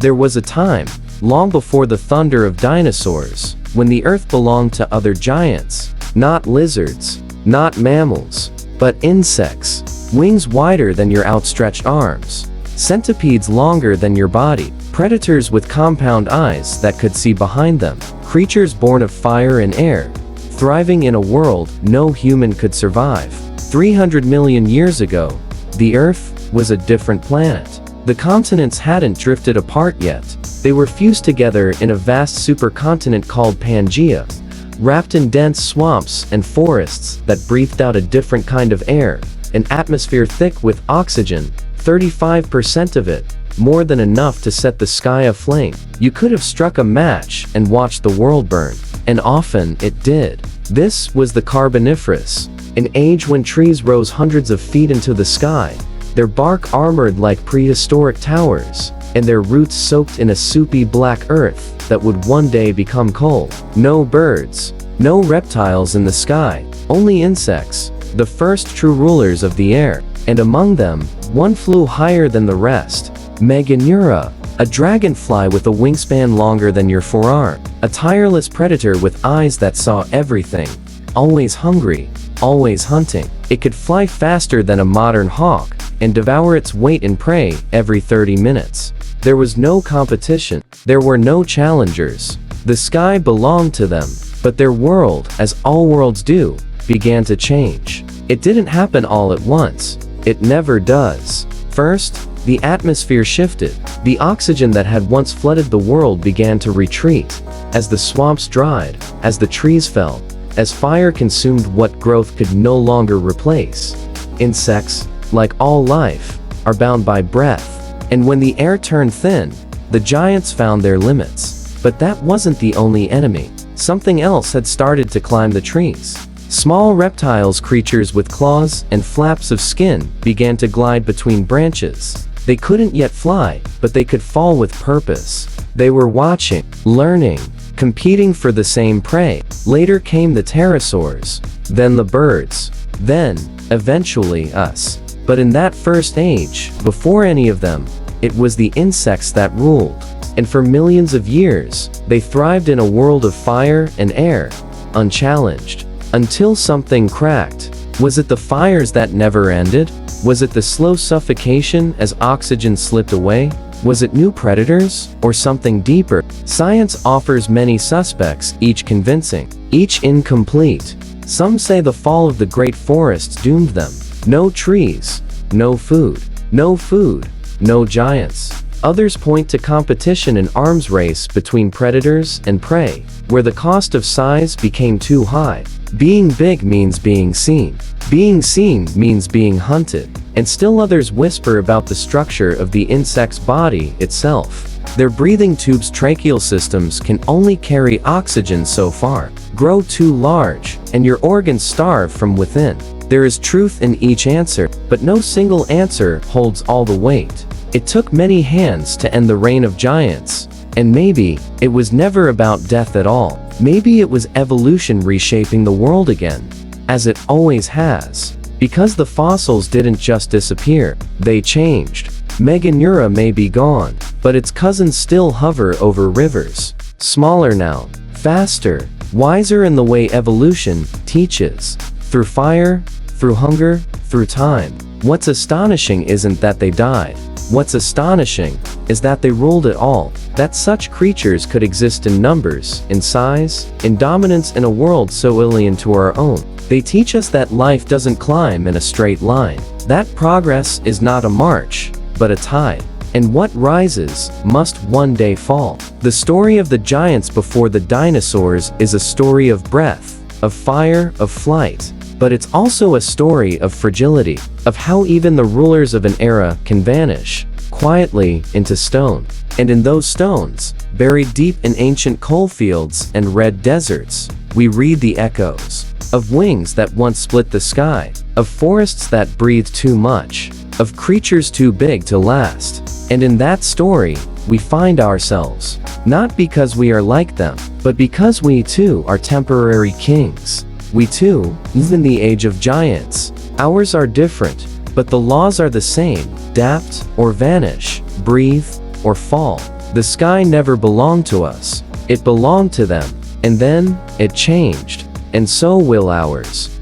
There was a time, long before the thunder of dinosaurs, when the Earth belonged to other giants, not lizards, not mammals, but insects, wings wider than your outstretched arms, centipedes longer than your body, predators with compound eyes that could see behind them, creatures born of fire and air, thriving in a world no human could survive. 300 million years ago, the Earth was a different planet. The continents hadn't drifted apart yet. They were fused together in a vast supercontinent called Pangaea, wrapped in dense swamps and forests that breathed out a different kind of air, an atmosphere thick with oxygen, 35% of it, more than enough to set the sky aflame. You could have struck a match and watched the world burn, and often it did. This was the Carboniferous, an age when trees rose hundreds of feet into the sky, their bark armored like prehistoric towers, and their roots soaked in a soupy black earth that would one day become coal. No birds, no reptiles in the sky, only insects, the first true rulers of the air. And among them, one flew higher than the rest. Meganeura, a dragonfly with a wingspan longer than your forearm, a tireless predator with eyes that saw everything, always hungry, always hunting. It could fly faster than a modern hawk and devour its weight in prey every 30 minutes. There was no competition. There were no challengers. The sky belonged to them, but their world, as all worlds do, began to change. It didn't happen all at once. It never does. First, the atmosphere shifted. The oxygen that had once flooded the world began to retreat. As the swamps dried, as the trees fell, as fire consumed what growth could no longer replace. Insects, like all life, are bound by breath. And when the air turned thin, the giants found their limits. But that wasn't the only enemy. Something else had started to climb the trees. Small reptiles, creatures with claws and flaps of skin, began to glide between branches. They couldn't yet fly, but they could fall with purpose. They were watching, learning, competing for the same prey. Later came the pterosaurs, then the birds, then, eventually, us. But in that first age, before any of them, it was the insects that ruled. And for millions of years, they thrived in a world of fire and air, unchallenged. Until something cracked. Was it the fires that never ended? Was it the slow suffocation as oxygen slipped away? Was it new predators, or something deeper? Science offers many suspects, each convincing, each incomplete. Some say the fall of the great forests doomed them. No trees, no food, no giants. Others point to competition and arms race between predators and prey, where the cost of size became too high. Being big means being seen. Being seen means being hunted. And still others whisper about the structure of the insect's body itself. Their breathing tubes, tracheal systems, can only carry oxygen so far. Grow too large, and your organs starve from within. There is truth in each answer, but no single answer holds all the weight. It took many hands to end the reign of giants. And maybe it was never about death at all. Maybe it was evolution reshaping the world again, as it always has. Because the fossils didn't just disappear, they changed. Meganeura may be gone, but its cousins still hover over rivers. Smaller now, faster, wiser in the way evolution teaches. Through fire, through hunger, through time. What's astonishing isn't that they died. What's astonishing is that they ruled it all. That such creatures could exist in numbers, in size, in dominance in a world so alien to our own. They teach us that life doesn't climb in a straight line. That progress is not a march, but a tide. And what rises must one day fall. The story of the giants before the dinosaurs is a story of breath, of fire, of flight. But it's also a story of fragility, of how even the rulers of an era can vanish, quietly, into stone. And in those stones, buried deep in ancient coal fields and red deserts, we read the echoes of wings that once split the sky, of forests that breathed too much, of creatures too big to last. And in that story, we find ourselves, not because we are like them, but because we too are temporary kings. We too live in the age of giants. Ours are different, but the laws are the same. Adapt or vanish, breathe or fall. The sky never belonged to us. It belonged to them. And then, it changed. And so will ours.